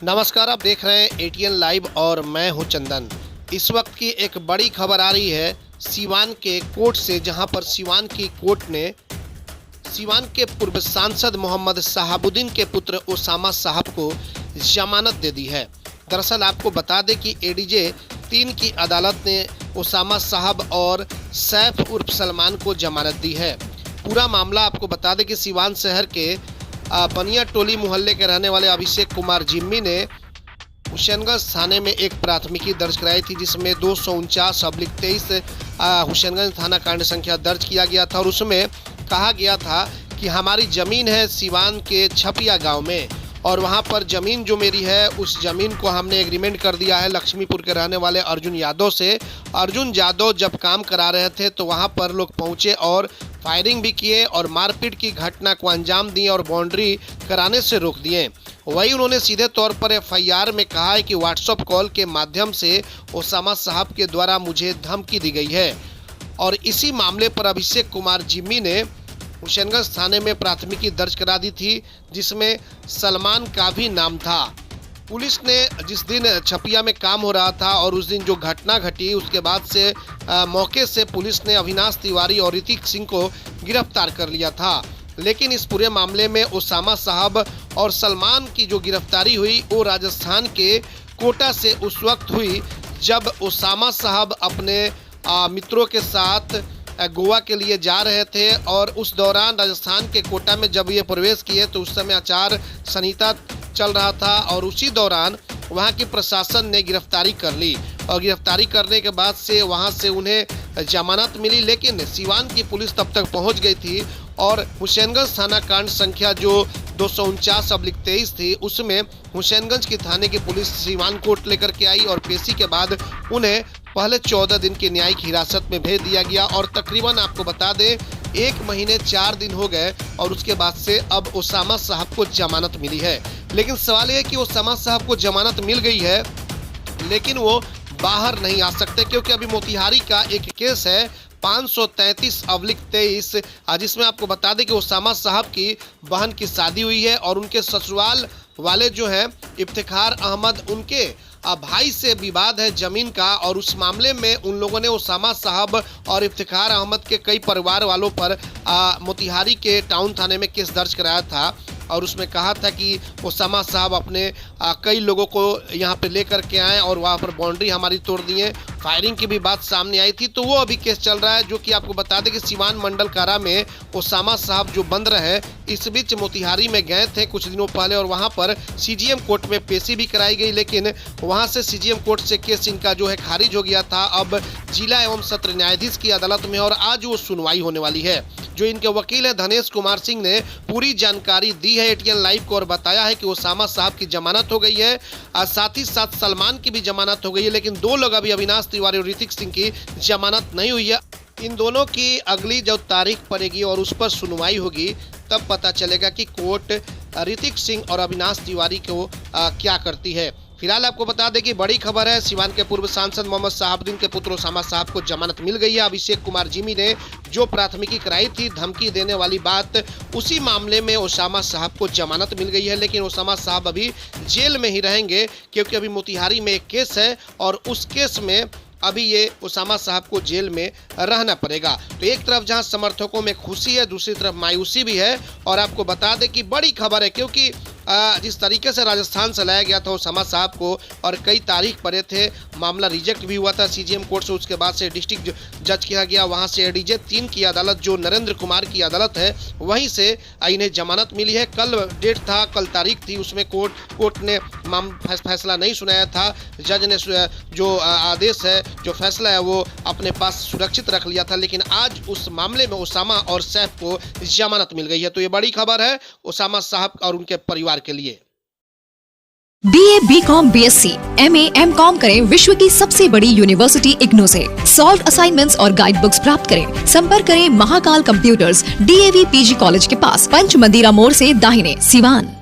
नमस्कार, आप देख रहे हैं एटीएन लाइव और मैं हूं चंदन। इस वक्त की एक बड़ी खबर आ रही है सीवान के कोर्ट से, जहां पर सीवान की कोर्ट ने सीवान के पूर्व सांसद मोहम्मद शहाबुद्दीन के पुत्र ओसामा साहब को जमानत दे दी है। दरअसल आपको बता दें कि एडीजे 3 की अदालत ने ओसामा साहब और सैफ उर्फ सलमान को जमानत दी है। पूरा मामला आपको बता दें कि सीवान शहर के बनिया टोली मोहल्ले के रहने वाले अभिषेक कुमार जिम्मी ने हुसैनगंज थाने में एक प्राथमिकी दर्ज कराई थी, जिसमें 249/23 हुसैनगंज थाना कांड संख्या दर्ज किया गया था और उसमें कहा गया था कि हमारी ज़मीन है सीवान के छपिया गांव में और वहां पर ज़मीन जो मेरी है उस ज़मीन को हमने एग्रीमेंट कर दिया है लक्ष्मीपुर के रहने वाले अर्जुन यादव से। अर्जुन यादव जब काम करा रहे थे तो वहां पर लोग पहुंचे और फायरिंग भी किए और मारपीट की घटना को अंजाम दिए और बाउंड्री कराने से रोक दिए। वही उन्होंने सीधे तौर पर एफआईआर में कहा है कि व्हाट्सएप कॉल के माध्यम से ओसामा साहब के द्वारा मुझे धमकी दी गई है और इसी मामले पर अभिषेक कुमार जिम्मी ने हुसैनगंज थाने में प्राथमिकी दर्ज करा दी थी, जिसमें सलमान का भी नाम था। पुलिस ने जिस दिन छपिया में काम हो रहा था और उस दिन जो घटना घटी उसके बाद से मौके से पुलिस ने अविनाश तिवारी और ऋतिक सिंह को गिरफ्तार कर लिया था। लेकिन इस पूरे मामले में ओसामा साहब और सलमान की जो गिरफ्तारी हुई वो राजस्थान के कोटा से उस वक्त हुई जब ओसामा साहब अपने मित्रों के साथ गोवा के लिए जा रहे थे और उस दौरान राजस्थान के कोटा में जब ये प्रवेश किए तो उस समय आचार संहिता चल रहा था और उसी दौरान वहां की प्रशासन ने गिरफ्तारी कर ली और गिरफ्तारी करने के बाद से वहां से उन्हें जमानत मिली। लेकिन सीवान की पुलिस तब तक पहुंच गई थी और हुसैनगंज थाना कांड संख्या जो 249/23 थी उसमें हुसैनगंज की थाने की पुलिस सीवान कोर्ट लेकर के आई और पेशी के बाद उन्हें पहले 14 दिन की न्यायिक हिरासत में भेज दिया गया और तकरीबन आपको बता दें 1 महीने 4 दिन हो गए और उसके बाद से अब ओसामा साहब को जमानत मिली है। लेकिन सवाल यह है कि ओसामा साहब को जमानत मिल गई है लेकिन वो बाहर नहीं आ सकते, क्योंकि अभी मोतिहारी का एक केस है 533/23 जिसमें आपको बता दें कि ओसामा साहब की बहन की शादी हुई है और उनके ससुराल वाले जो है इफ्तिखार अहमद, उनके भाई से विवाद है जमीन का और उस मामले में उन लोगों ने ओसामा साहब और इफ्तिखार अहमद के कई परिवार वालों पर मोतिहारी के टाउन थाने में केस दर्ज कराया था और उसमें कहा था कि ओसामा साहब अपने कई लोगों को यहाँ पे लेकर के आए और वहाँ पर बाउंड्री हमारी तोड़ दिए। फायरिंग की भी बात सामने आई थी, तो वो अभी केस चल रहा है, जो कि आपको बता दें कि सीवान मंडल कारा में ओसामा साहब जो बंद रहे। इस बीच मोतिहारी में गए थे कुछ दिनों पहले और वहाँ पर सीजीएम कोर्ट में पेशी भी कराई गई, लेकिन वहाँ से सीजीएम कोर्ट से केस इनका जो है खारिज हो गया था। अब जिला एवं सत्र न्यायाधीश की अदालत में और आज वो सुनवाई होने वाली है। जो इनके वकील है धनेश कुमार सिंह ने पूरी जानकारी दी है एटीएन लाइव को और बताया है कि ओसामा साहब की जमानत हो गई है, साथ ही साथ सलमान की भी जमानत हो गई है, लेकिन 2 लोग अभी अविनाश तिवारी और ऋतिक सिंह की जमानत नहीं हुई है। इन दोनों की अगली जो तारीख पड़ेगी और उस पर सुनवाई होगी तब पता चलेगा कि कोर्ट ऋतिक सिंह और अविनाश तिवारी को क्या करती है। फिलहाल आपको बता दें कि बड़ी खबर है, सीवान के पूर्व सांसद मोहम्मद शहाबुद्दीन के पुत्र ओसामा साहब को जमानत मिल गई है। अभिषेक कुमार जिम्मी ने जो प्राथमिकी कराई थी धमकी देने वाली बात, उसी मामले में ओसामा साहब को जमानत मिल गई है। लेकिन ओसामा साहब अभी जेल में ही रहेंगे, क्योंकि अभी मोतिहारी में एक केस है और उस केस में अभी ये ओसामा साहब को जेल में रहना पड़ेगा। तो एक तरफ जहां समर्थकों में खुशी है, दूसरी तरफ मायूसी भी है। और आपको बता दें कि बड़ी खबर है, क्योंकि जिस तरीके से राजस्थान से लाया गया था ओसामा साहब को और कई तारीख पड़े थे, मामला रिजेक्ट भी हुआ था सीजीएम कोर्ट से, उसके बाद से डिस्ट्रिक्ट जज किया गया, वहां से एडीजे 3 की अदालत जो नरेंद्र कुमार की अदालत है वहीं से इन्हें जमानत मिली है। कल डेट था, कल तारीख थी, उसमें कोर्ट ने फैसला नहीं सुनाया था। जज ने जो आदेश है, जो फैसला है वो अपने पास सुरक्षित रख लिया था, लेकिन आज उस मामले में ओसामा और सैफ को जमानत मिल गई है। तो ये बड़ी खबर है ओसामा साहब और उनके परिवार के लिए। BA, BCom, BSc, MA, MCom करें विश्व की सबसे बड़ी यूनिवर्सिटी इग्नू से। सॉल्व असाइनमेंट्स और गाइड बुक्स प्राप्त करें। संपर्क करें Mahakal computers, DAV PG college के पास, पंच मंदिरा मोड़ से दाहिने, Siwan.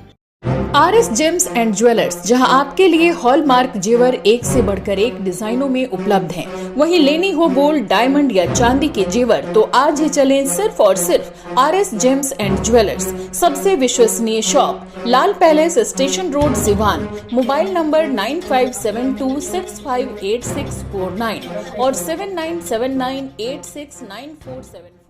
RS James and jewellers, जहां आपके लिए हॉलमार्क जेवर एक से बढ़कर एक डिजाइनों में उपलब्ध हैं। वहीं लेनी हो गोल्ड, डायमंड या चांदी के जेवर तो आज ही चलें सिर्फ और सिर्फ आरएस जेम्स एंड ज्वेलर्स। सबसे विश्वसनीय shop, Lal palace, station road, Siwan. Mobile number 9572658649 और 7979869475।